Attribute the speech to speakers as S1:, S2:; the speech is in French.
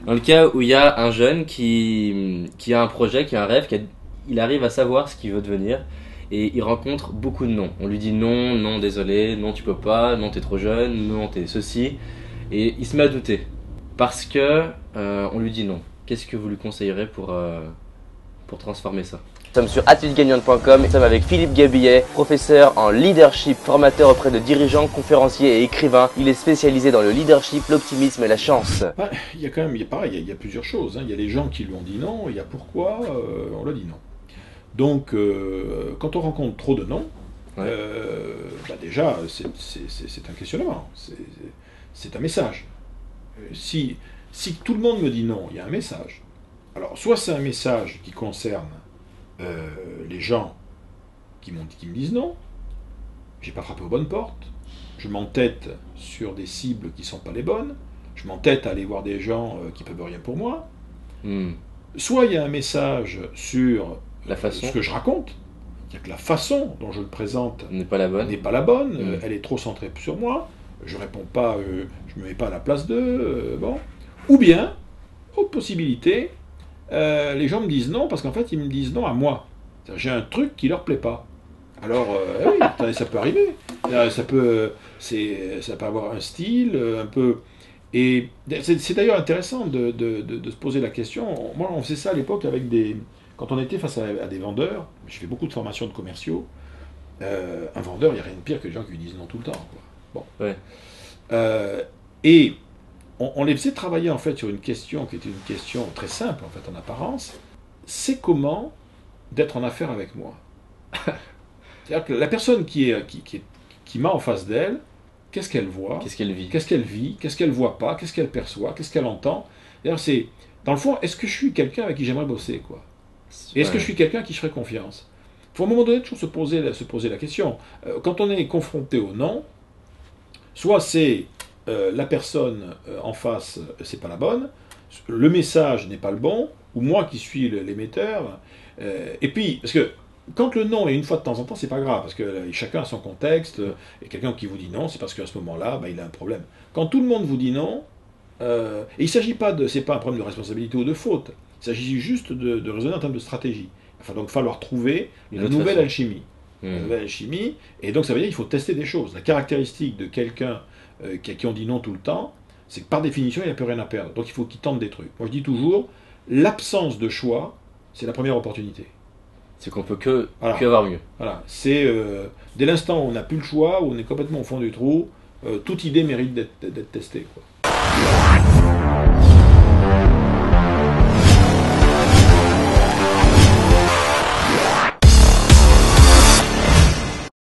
S1: Dans le cas où il y a un jeune qui a un projet, qui a un rêve, il arrive à savoir ce qu'il veut devenir et il rencontre beaucoup de non. On lui dit non, non désolé, non tu peux pas, non t'es trop jeune, non t'es ceci. Et il se met à douter parce que on lui dit non. Qu'est-ce que vous lui conseillerez pour transformer ça? Nous sommes sur attitudegagnante.com et nous sommes avec Philippe Gabillet, professeur en leadership, formateur auprès de dirigeants, conférenciers et écrivains. Il est spécialisé dans le leadership, l'optimisme et la chance.
S2: Il y a quand même, pareil, il y a plusieurs choses. Il y a les gens qui lui ont dit non, il y a pourquoi on leur dit non. Donc, quand on rencontre trop de non, déjà, c'est un questionnement, c'est un message. Si tout le monde me dit non, il y a un message. Alors, soit c'est un message qui concerne les gens qui me disent non, j'ai pas frappé aux bonnes portes, je m'entête sur des cibles qui sont pas les bonnes, je m'entête à aller voir des gens qui peuvent rien pour moi. Soit il y a un message sur ce que je raconte, c'est-à-dire que la façon dont je le présente
S1: n'est pas la bonne,
S2: elle est trop centrée sur moi, je réponds pas, je me mets pas à la place d'eux, bon. Ou bien, autre possibilité, les gens me disent non parce qu'en fait ils me disent non à moi. J'ai un truc qui leur plaît pas. Alors oui, ça peut arriver. Ça peut avoir un style un peu. Et c'est d'ailleurs intéressant de se poser la question. Moi, on faisait ça à l'époque quand on était face à des vendeurs. J'ai fait beaucoup de formations de commerciaux. Un vendeur, il n'y a rien de pire que les gens qui lui disent non tout le temps, quoi. Bon.
S1: Ouais.
S2: Et on les faisait travailler en fait sur une question qui était une question très simple en fait en apparence. C'est comment d'être en affaire avec moi. C'est-à-dire que la personne qui m'a en face d'elle, qu'est-ce qu'elle voit,
S1: qu'est-ce qu'elle vit,
S2: qu'est-ce qu'elle voit pas, qu'est-ce qu'elle perçoit, qu'est-ce qu'elle entend. D'ailleurs, c'est dans le fond, est-ce que je suis quelqu'un avec qui j'aimerais bosser, quoi. Et est-ce que je suis quelqu'un à qui je ferais confiance. Il faut à un moment donné toujours se poser la question. Quand on est confronté au non, soit c'est la personne en face, c'est pas la bonne, le message n'est pas le bon, ou moi qui suis l'émetteur. Et puis, parce que quand le non est une fois de temps en temps, c'est pas grave, parce que chacun a son contexte, et quelqu'un qui vous dit non, c'est parce qu'à ce moment-là, il a un problème. Quand tout le monde vous dit non, et il ne s'agit pas c'est pas un problème de responsabilité ou de faute, il s'agit juste de raisonner en termes de stratégie. Il va donc falloir trouver une nouvelle alchimie. Une nouvelle alchimie, et donc ça veut dire qu'il faut tester des choses. La caractéristique de quelqu'un qui on dit non tout le temps, c'est que par définition, il n'a plus rien à perdre. Donc il faut qu'il tente des trucs. Moi je dis toujours, l'absence de choix, c'est la première opportunité.
S1: C'est qu'on peut que avoir mieux.
S2: Voilà. C'est dès l'instant où on n'a plus le choix, où on est complètement au fond du trou, toute idée mérite d'être testée, quoi.